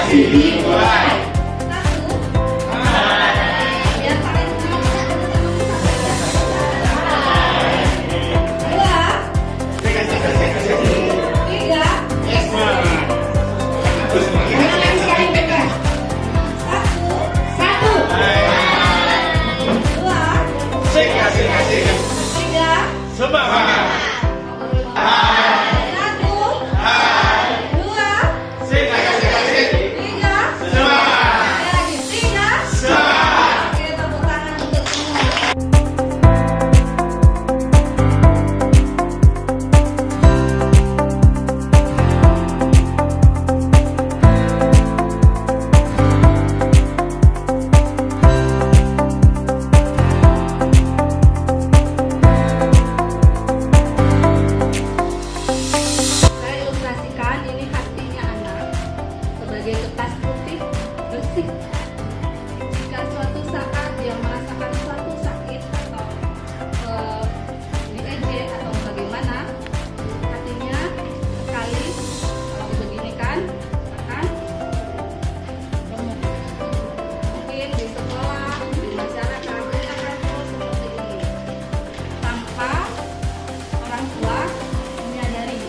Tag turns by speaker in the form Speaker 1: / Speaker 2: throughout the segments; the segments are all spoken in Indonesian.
Speaker 1: kasih dimulai.
Speaker 2: Satu. Biar pakai semangat. Dua. Tiga. Satu. Dua. Tiga.
Speaker 1: Semangat.
Speaker 2: Satu. Dua. Tiga.
Speaker 1: Semangat.
Speaker 2: Lagi tiga.
Speaker 1: Semangat.
Speaker 2: Oke, tepuk tangan untuk semua. Saya ilustrasikan ini hatinya anak sebagai kertas putih bersih. Jika suatu saat dia merasakan suatu sakit atau diejek atau bagaimana, hatinya sekali kalau begini kan, akan mungkin di sekolah, di masyarakat ini akan terus seperti ini tanpa orang tua menyadari.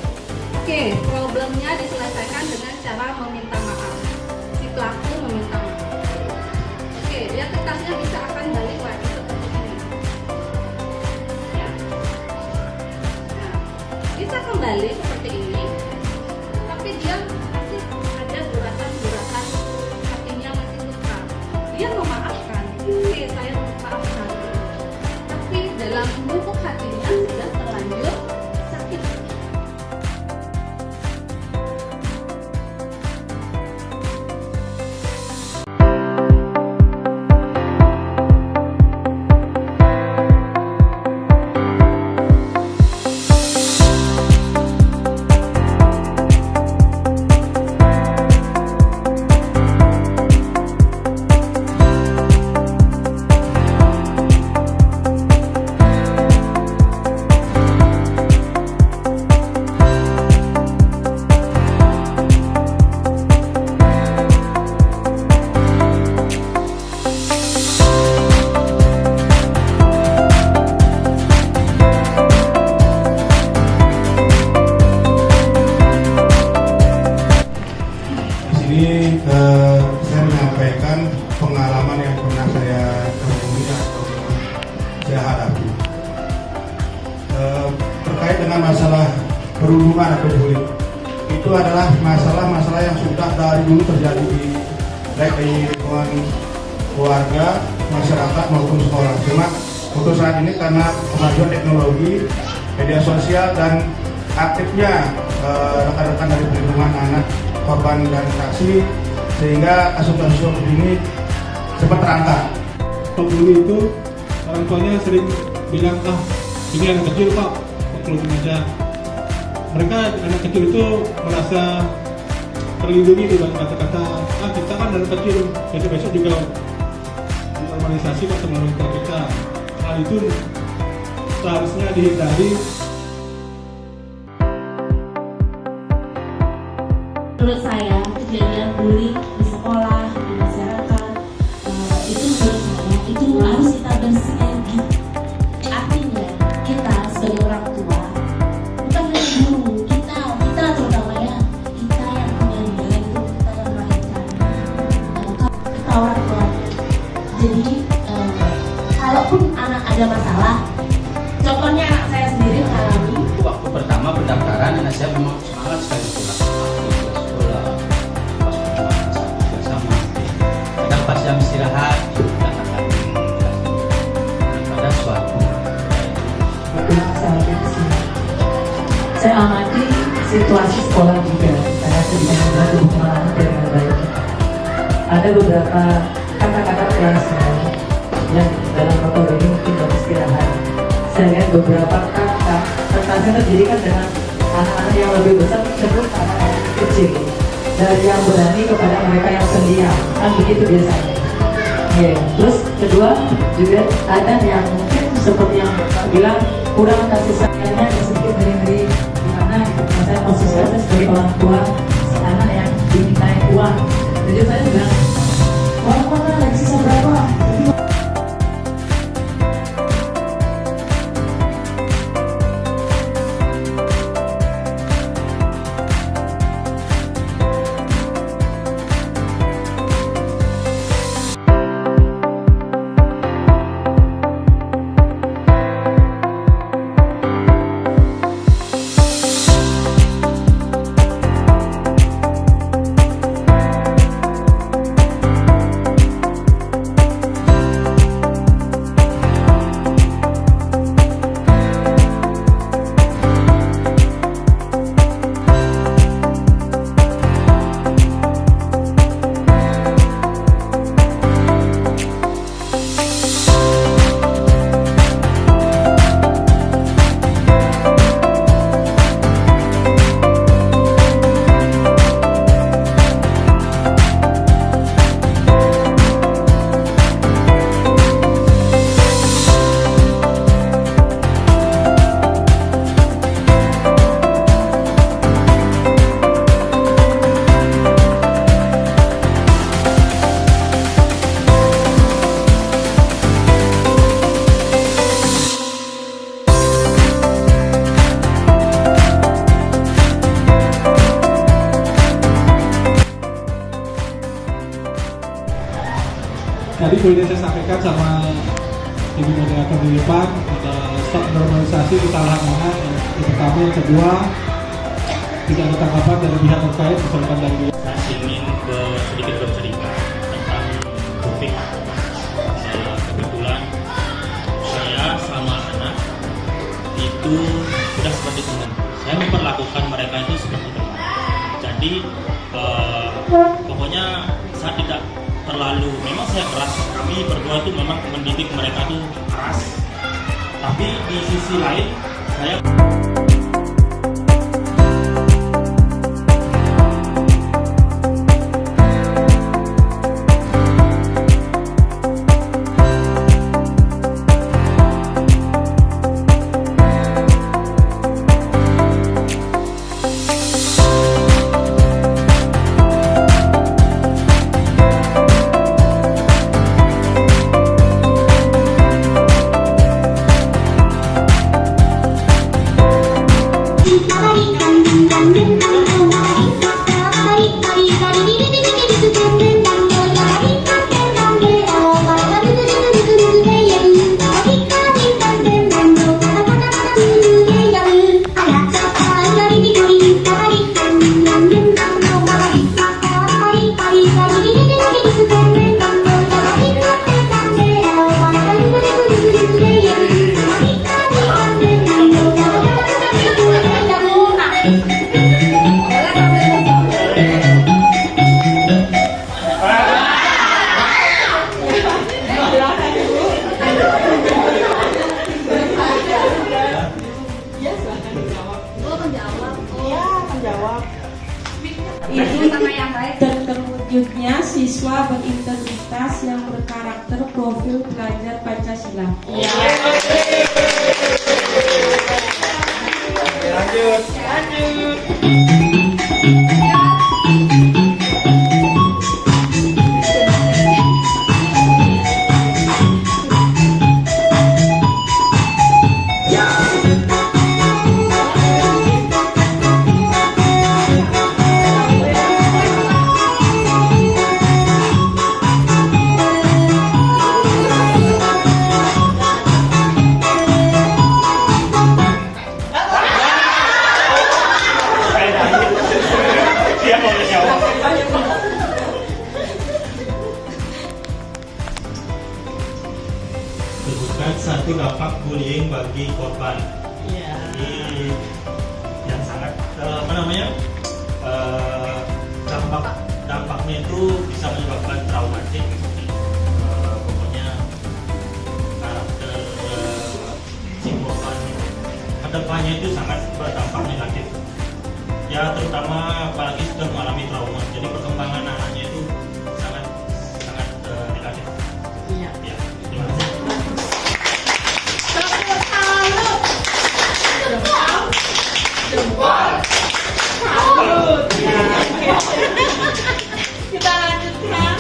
Speaker 2: Oke, problemnya diselesaikan dengan cara meminta maaf. Si pelaku meminta maaf. Oke, dia kertasnya bisa akan balik lagi seperti ini. Ya. Nah, bisa kembali seperti ini, tapi dia masih ada guratan-guratan, hatinya masih luka. Dia memaafkan. Oke, saya memaafkan. Tapi dalam lubuk hatinya sudah terlanjur sakit.
Speaker 3: Ini saya menyampaikan pengalaman yang pernah saya temui atau saya hadapi terkait dengan masalah perundungan atau bullying. Itu adalah masalah-masalah yang sudah dari dulu terjadi baik di lingkungan keluarga, masyarakat maupun sekolah. Cuma untuk saat ini karena kemajuan teknologi, media sosial dan aktifnya rekan-rekan dari perlindungan anak, korban dan saksi, sehingga kasus-kasus ini cepat terangkat.
Speaker 4: Pembuli itu orang tuanya sering bilang, ini anak kecil pak, keluarin aja. Mereka anak kecil itu merasa terlindungi dengan kata-kata, kita kan anak kecil, besok-besok juga normalisasi pak sama orang tua kita. Hal itu seharusnya dihindari.
Speaker 5: Menurut saya kejadian bullying di sekolah, di masyarakat itu menurut saya itu harus kita bersinergi. Artinya kita sebagai orang tua bukan hanya guru, kita terutama ya kita yang punya nilai itu kita yang melahirkan kita orang tua. Jadi kalaupun anak ada masalah, contohnya anak saya sendiri mengalami.
Speaker 6: Waktu pertama pendaftaran anak saya memang semangat sekali sekolah. Pas pertemuan bersama. Kadang pas jam istirahat katakan pada suatu.
Speaker 7: Saya amati situasi sekolah juga karena saya bisa membantu hubungan anak dengan baik. Ada beberapa kata-kata keras yang dalam metode ini mungkin baru istirahat. Saya lihat beberapa kata kertasnya terdiri kan dengan anak-anak yang lebih besar cenderung anak-anak yang kecil, dari yang berani kepada mereka yang pendiam, kan begitu biasanya. Ya. Terus kedua juga ada yang mungkin seperti yang Bapak bilang kurang kasih sayangnya, yang sedikit ngeri-ngeri di mana misalnya posisi saya sebagai orang tua si anak yang dimintain uang, jadi
Speaker 4: tadi boleh saya sampaikan sama ibu moderator di depan, stop normalisasi kesalahan anak yang pertama, yang kedua tidak ada tanggapan dari pihak terkait misalkan dari
Speaker 8: saya ingin sedikit bercerita tentang topik. Kebetulan saya sama anak itu sudah seperti teman. Saya memperlakukan mereka itu seperti teman. Jadi pokoknya saya tidak terlalu, memang saya keras. Kami berdua itu memang mendidik mereka itu keras. Tapi di sisi lain saya
Speaker 5: dan terwujudnya siswa berintegritas yang berkarakter profil pelajar Pancasila.
Speaker 8: Sebutkan satu dampak bullying bagi korban. Jadi yang sangat dampaknya itu bisa menyebabkan traumatik. Pokoknya karakter si korban kedepannya itu sangat berdampak negatif. Ya terutama apalagi sudah mengalami trauma. Jadi perkembangan anaknya itu sangat negatif. Ya, terima kasih.
Speaker 2: Kita lanjutkan.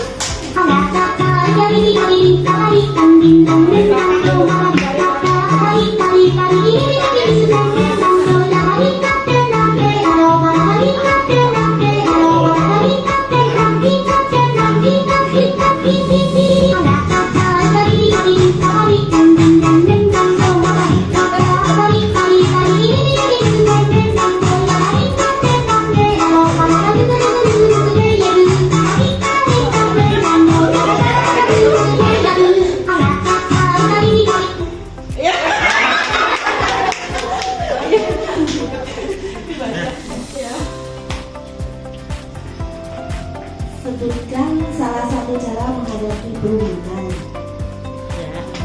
Speaker 5: Sebutkan salah satu cara menghadapi perundungan.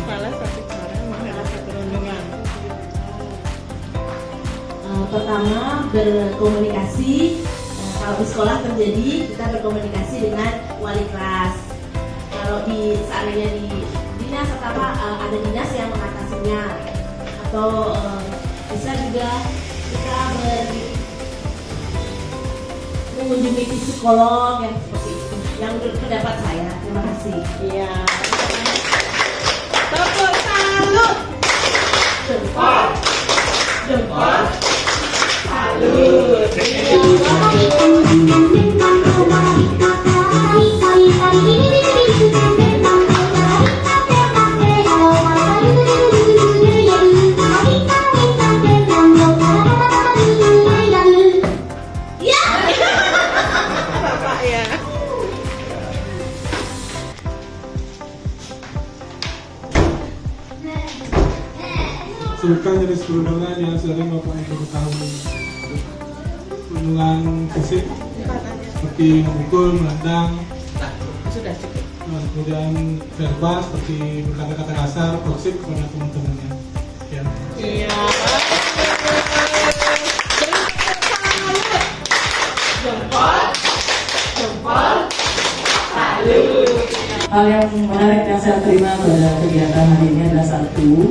Speaker 2: Salah satu cara menghadapi perundungan.
Speaker 5: Pertama, berkomunikasi. Kalau di sekolah terjadi, kita berkomunikasi dengan wali kelas. Kalau seandainya di dinas atau ada dinas yang mengatasinya, atau bisa juga kita mengunjungi psikolog yang seperti itu. Yang menurut pendapat saya. Terima kasih.
Speaker 2: Iya. Tepuk salut.
Speaker 5: Jempol.
Speaker 2: Jempol. Salut. Iya.
Speaker 4: kesulitan jenis perundungan yang sering Bapak Ibu ketahui. Perundungan fisik seperti memukul, menendang, kemudian verbal seperti berkata-kata kasar, toksik kepada teman-temannya. Ya.
Speaker 7: Hal yang menarik yang saya terima pada kegiatan hari ini adalah satu,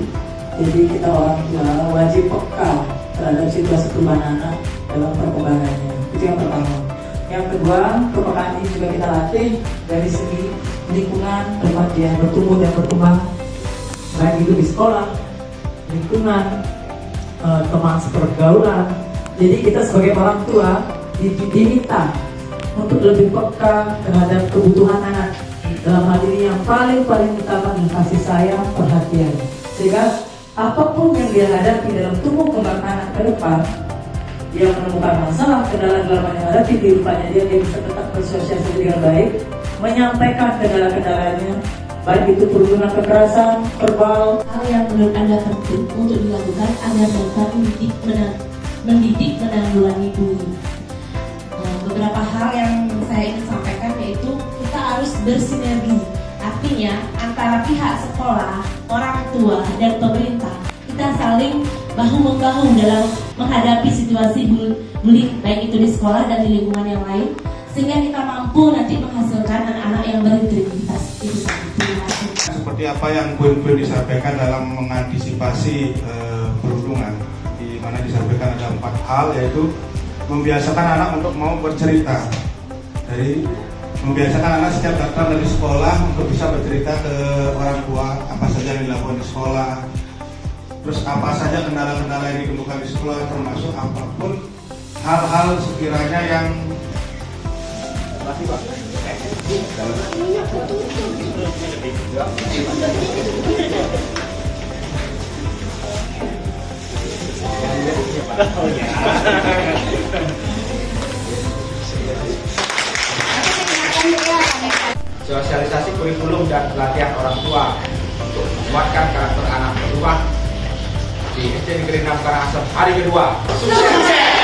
Speaker 7: jadi kita orang tua wajib peka terhadap situasi perubahan anak dalam perkembangannya. Itu yang pertama. Yang kedua, kepekaan ini juga kita latih dari segi lingkungan tempat dia bertumbuh dan berkembang, baik itu di sekolah, lingkungan, teman sepergaulan. Jadi kita sebagai orang tua diminta untuk lebih peka terhadap kebutuhan anak. Dalam hal ini yang paling utama adalah kasih sayang, perhatian. Sehingga apapun yang dia hadapi dalam tumbuh kembang anak ke depan, dia menemukan masalah, kendala dalam yang hadapi di depannya, dia bisa tetap bersosialisasi dengan baik, menyampaikan kendala-kendalanya, baik itu perundungan kekerasan, verbal.
Speaker 5: Hal yang menurut Anda penting untuk dilakukan agar dapat mendidik menanggulangi bullying. Beberapa hal yang saya ingin sampaikan yaitu kita harus bersinergi, artinya antara pihak sekolah, orang tua, dan pemerintah kita saling bahu-membahu dalam menghadapi situasi bullying baik itu di sekolah dan di lingkungan yang lain, sehingga kita mampu nanti menghasilkan anak-anak yang berintegritas. Itu saja. Terima kasih.
Speaker 3: Seperti apa yang poin-poin disampaikan dalam mengantisipasi perundungan, di mana disampaikan ada 4 hal, yaitu membiasakan anak untuk mau bercerita. Dari membiasakan anak setiap datang dari sekolah untuk bisa bercerita ke orang tua apa saja yang dilakukan di sekolah, terus apa saja kendala-kendala yang ditemukan di sekolah, termasuk apapun hal-hal sekiranya yang
Speaker 1: Sosialisasi kurikulum dan pelatihan orang tua untuk menguatkan karakter anak berubah di SD Negeri 6 Karangasem hari kedua. Sukses!